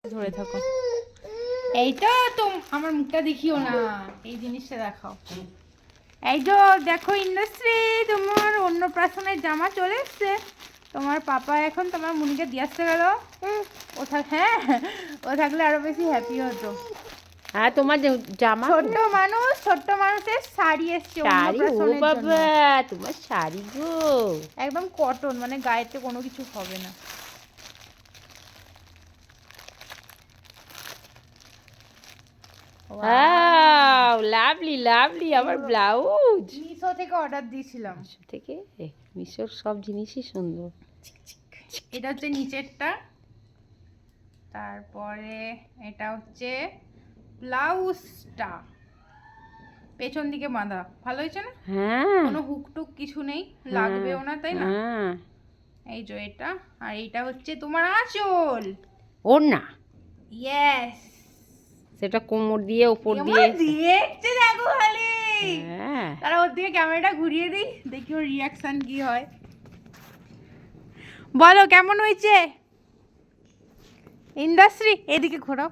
ধরে থাকো। এই তো আমার মুখটা দেখিও না, এই জিনিসটা দেখাও। এই যে দেখো ইন্দ্রশ্রী, তোমার অন্নপ্রাশনের জামা চলে এসছে। তোমার পাপা এখন তোমার মুনিকে দিয়ে আসতে গেল। হ্যাঁ, ও থাকলে আরো বেশি হ্যাপি হতো। হ্যাঁ, তোমার জামা ছোট্ট মানুষের শাড়ি এসছে অন্নপ্রাশনের জন্য। বাবা, তোমার শাড়ি গো একদম কটন, মানে গায়েতে কোনো কিছু হবে না। Wow, lovely lovely. আমার ব্লাউজ মিশো থেকে অর্ডার দিয়েছিলাম। মিশো থেকে? মিশোর সব জিনিসই সুন্দর। এটা হচ্ছে নিচেরটা, তারপরে এটা হচ্ছে ব্লাউজটা, পেছন দিকে বাঁধা। ভালো হয়েছে না? হ্যাঁ, কোনো হুক টুক কিছু নেই, লাগবেও না, তাই না? হ্যাঁ। এই যে এটা, আর এইটা হচ্ছে তোমার আঁচল। ওর না, ইয়েস, সেটা কোমর দিয়ে উপর দিয়ে দেখতে দেখো খালি। হ্যাঁ। তারা ওর দিকে ক্যামেরাটা ঘুরিয়ে দিই, দেখি ওর রিয়াকশন কি হয়। বলো কেমন হয়েছে ইন্দ্রশ্রী, এদিকে ঘোরাও।